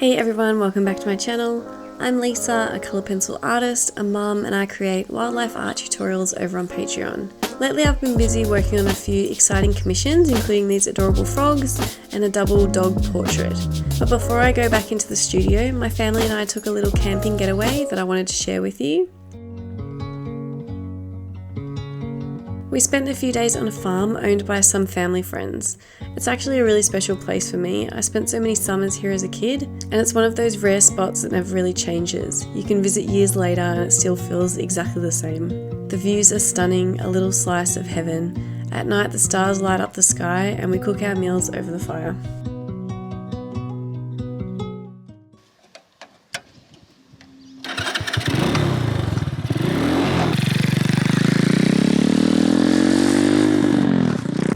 Hey everyone, welcome back to my channel. I'm Lisa, a colour pencil artist, a mum, and I create wildlife art tutorials over on Patreon. Lately I've been busy working on a few exciting commissions, including these adorable frogs and a double dog portrait. But before I go back into the studio, my family and I took a little camping getaway that I wanted to share with you. We spent a few days on a farm owned by some family friends. It's actually a really special place for me. I spent so many summers here as a kid, and it's one of those rare spots that never really changes. You can visit years later and it still feels exactly the same. The views are stunning, a little slice of heaven. At night the stars light up the sky and we cook our meals over the fire.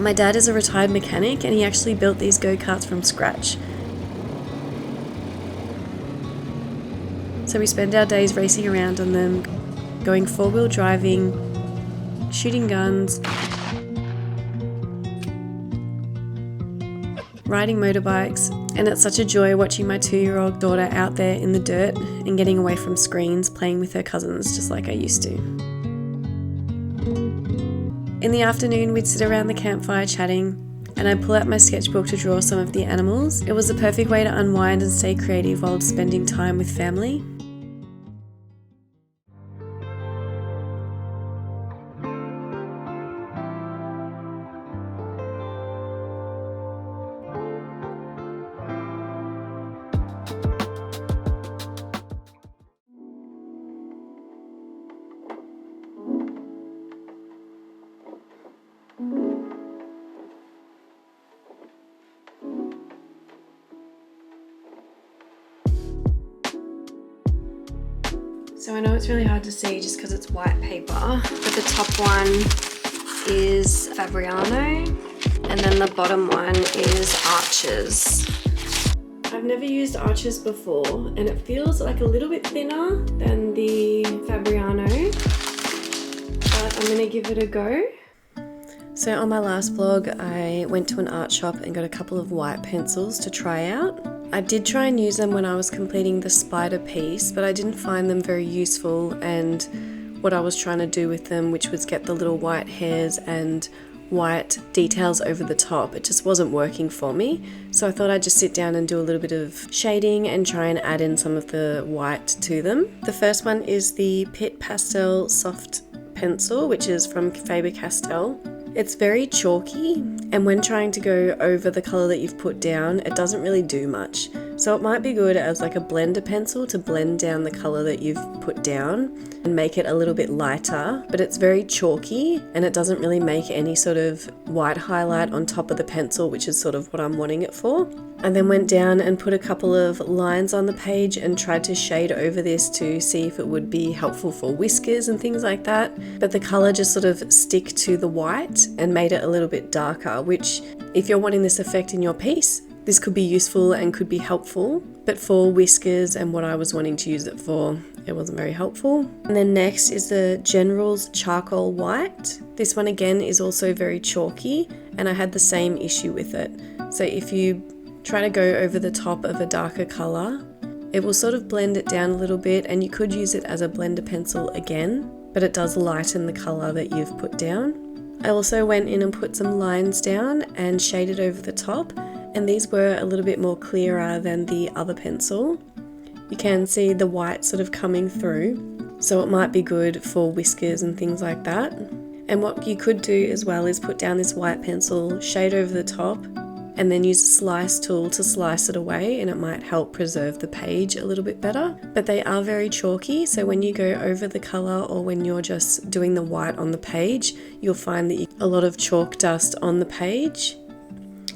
My dad is a retired mechanic and he actually built these go-karts from scratch. So we spend our days racing around on them, going four-wheel driving, shooting guns, riding motorbikes, and it's such a joy watching my 2-year-old daughter out there in the dirt and getting away from screens, playing with her cousins just like I used to. In the afternoon, we'd sit around the campfire chatting, and I'd pull out my sketchbook to draw some of the animals. It was the perfect way to unwind and stay creative while spending time with family. So I know it's really hard to see just because it's white paper, but the top one is Fabriano and then the bottom one is Arches. I've never used Arches before and it feels like a little bit thinner than the Fabriano, but I'm going to give it a go. So on my last vlog I went to an art shop and got a couple of white pencils to try out. I did try and use them when I was completing the spider piece, but I didn't find them very useful, and what I was trying to do with them, which was get the little white hairs and white details over the top, it just wasn't working for me. So I thought I'd just sit down and do a little bit of shading and try and add in some of the white to them. The first one is the Pitt Pastel Soft Pencil, which is from Faber-Castell. It's very chalky, and when trying to go over the colour that you've put down, it doesn't really do much. So it might be good as like a blender pencil to blend down the colour that you've put down and make it a little bit lighter, but it's very chalky and it doesn't really make any sort of white highlight on top of the pencil, which is sort of what I'm wanting it for. I then went down and put a couple of lines on the page and tried to shade over this to see if it would be helpful for whiskers and things like that, but the colour just sort of stick to the white and made it a little bit darker, which if you're wanting this effect in your piece, this could be useful and could be helpful, but for whiskers and what I was wanting to use it for, it wasn't very helpful. And then next is the General's Charcoal White. This one again is also very chalky and I had the same issue with it. So if you try to go over the top of a darker colour, it will sort of blend it down a little bit, and you could use it as a blender pencil again, but it does lighten the colour that you've put down. I also went in and put some lines down and shaded over the top, and these were a little bit more clearer than the other pencil. You can see the white sort of coming through, so it might be good for whiskers and things like that. And what you could do as well is put down this white pencil, shade over the top, and then use a slice tool to slice it away, and it might help preserve the page a little bit better. But they are very chalky, so when you go over the colour or when you're just doing the white on the page, you'll find that a lot of chalk dust on the page.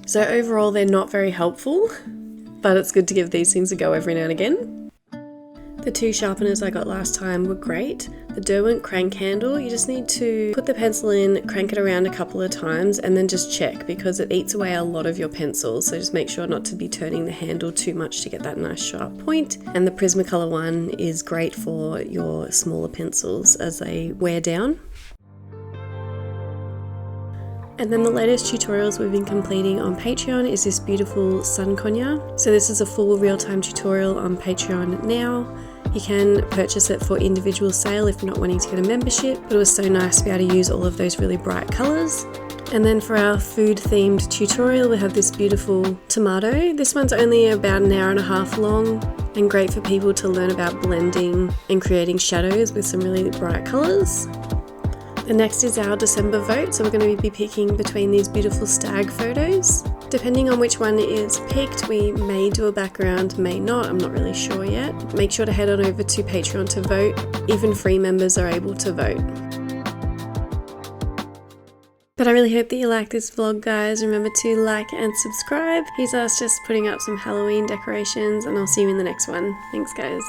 So overall they're not very helpful, but it's good to give these things a go every now and again. The two sharpeners I got last time were great. The Derwent crank handle, you just need to put the pencil in, crank it around a couple of times and then just check, because it eats away a lot of your pencil, so just make sure not to be turning the handle too much to get that nice sharp point. And the Prismacolor one is great for your smaller pencils as they wear down. And then the latest tutorials we've been completing on Patreon is this beautiful Sun Conure. So this is a full real-time tutorial on Patreon now. You can purchase it for individual sale if you're not wanting to get a membership, but it was so nice to be able to use all of those really bright colours. And then for our food themed tutorial, we have this beautiful tomato. This one's only about an hour and a half long and great for people to learn about blending and creating shadows with some really bright colours. The next is our December vote, so we're going to be picking between these beautiful stag photos. Depending on which one is picked, we may do a background, may not, I'm not really sure yet. Make sure to head on over to Patreon to vote. Even free members are able to vote. But I really hope that you like this vlog, guys. Remember to like and subscribe. Here's us just putting up some Halloween decorations, and I'll see you in the next one. Thanks, guys.